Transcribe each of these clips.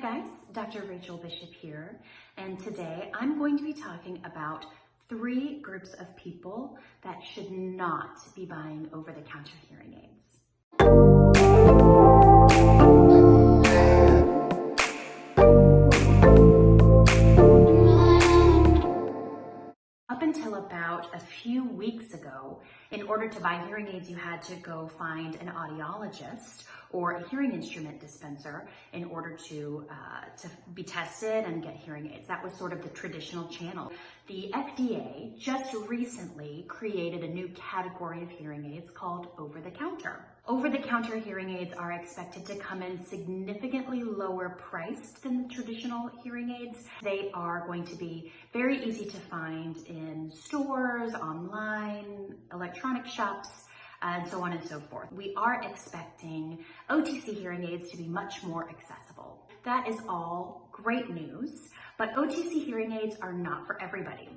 guys, Dr. Rachel Bishop here, and today I'm going to be talking about 3 groups of people that should not be buying over-the-counter hearing aids. Up until about a few weeks ago, in order to buy hearing aids, you had to go find an audiologist or a hearing instrument dispenser in order to be tested and get hearing aids. That was sort of the traditional channel. The FDA just recently created a new category of hearing aids called over-the-counter. Over-the-counter hearing aids are expected to come in significantly lower priced than the traditional hearing aids. They are going to be very easy to find in stores, online, electronic shops, and so on and so forth. We are expecting OTC hearing aids to be much more accessible. That is all great news, but OTC hearing aids are not for everybody.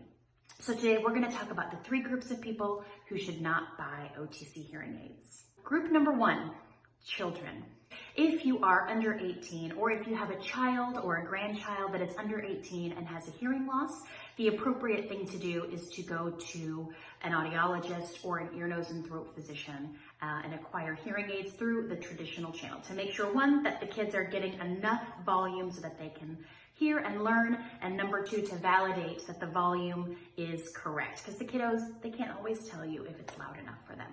So today we're going to talk about the 3 groups of people who should not buy OTC hearing aids. Group number 1, children. If you are under 18, or if you have a child or a grandchild that is under 18 and has a hearing loss, the appropriate thing to do is to go to an audiologist or an ear, nose, and throat physician and acquire hearing aids through the traditional channel to make sure, 1, that the kids are getting enough volume so that they can hear and learn, and number 2, to validate that the volume is correct, because the kiddos, they can't always tell you if it's loud enough for them.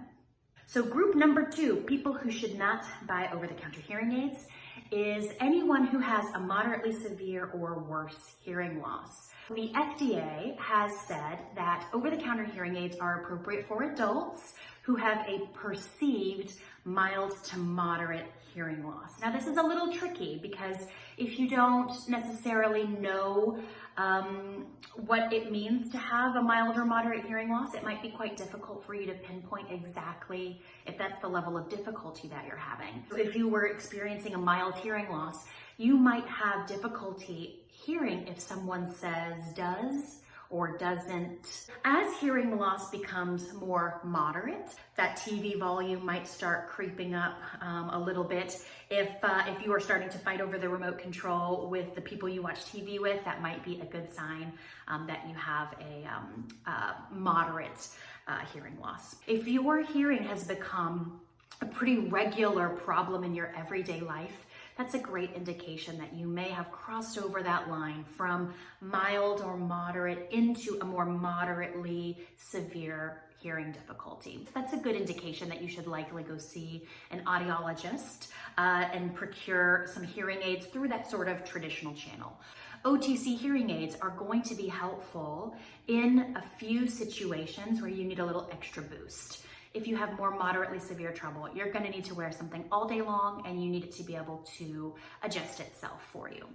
So group number 2, people who should not buy over-the-counter hearing aids, is anyone who has a moderately severe or worse hearing loss. The FDA has said that over-the-counter hearing aids are appropriate for adults who have a perceived mild to moderate hearing loss. Now, this is a little tricky because if you don't necessarily know what it means to have a mild or moderate hearing loss, it might be quite difficult for you to pinpoint exactly if that's the level of difficulty that you're having. So if you were experiencing a mild hearing loss, you might have difficulty hearing if someone says does or doesn't. As hearing loss becomes more moderate, that TV volume might start creeping up a little bit. If you are starting to fight over the remote control with the people you watch TV with, that might be a good sign that you have a moderate hearing loss. If your hearing has become a pretty regular problem in your everyday life, that's a great indication that you may have crossed over that line from mild or moderate into a more moderately severe hearing difficulty. That's a good indication that you should likely go see an audiologist and procure some hearing aids through that sort of traditional channel. OTC hearing aids are going to be helpful in a few situations where you need a little extra boost. If you have more moderately severe trouble, you're going to need to wear something all day long, and you need it to be able to adjust itself for you.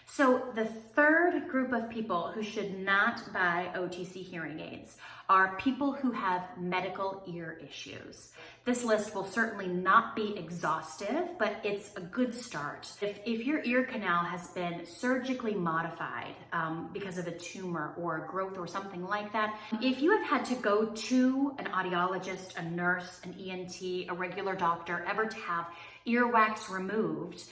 So the 3rd group of people who should not buy OTC hearing aids are people who have medical ear issues. This list will certainly not be exhaustive, but it's a good start. If your ear canal has been surgically modified because of a tumor or a growth or something like that, if you have had to go to an audiologist, a nurse, an ENT, a regular doctor, ever to have earwax removed,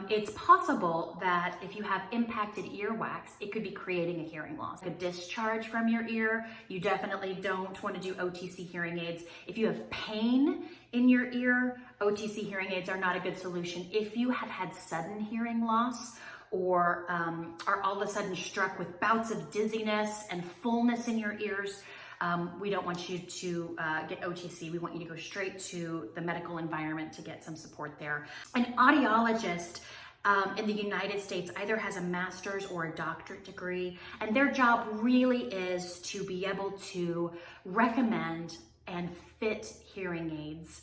it's possible that if you have impacted earwax, it could be creating a hearing loss. A discharge from your ear, you definitely don't want to do OTC hearing aids. If you have pain in your ear, OTC hearing aids are not a good solution. If you have had sudden hearing loss or are all of a sudden struck with bouts of dizziness and fullness in your ears, we don't want you to get OTC. We want you to go straight to the medical environment to get some support there. An audiologist in the United States either has a master's or a doctorate degree, and their job really is to be able to recommend and fit hearing aids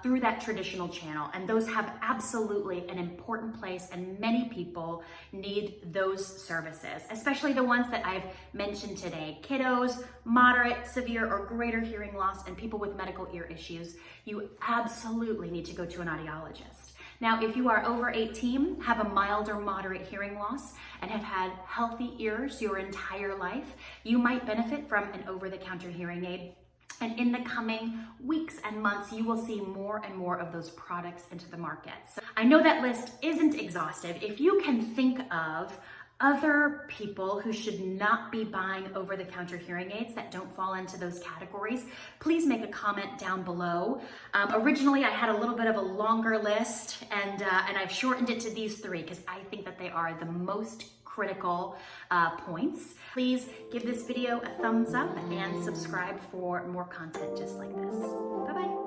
through that traditional channel. And those have absolutely an important place, and many people need those services, especially the ones that I've mentioned today. Kiddos, moderate, severe, or greater hearing loss, and people with medical ear issues. You absolutely need to go to an audiologist. Now, if you are over 18, have a mild or moderate hearing loss, and have had healthy ears your entire life, you might benefit from an over-the-counter hearing aid. And in the coming weeks and months, you will see more and more of those products into the market. So I know that list isn't exhaustive. If you can think of other people who should not be buying over-the-counter hearing aids that don't fall into those categories, please make a comment down below. Originally, I had a little bit of a longer list, and I've shortened it to these 3 because I think that they are the most critical points. Please give this video a thumbs up and subscribe for more content just like this. Bye-bye.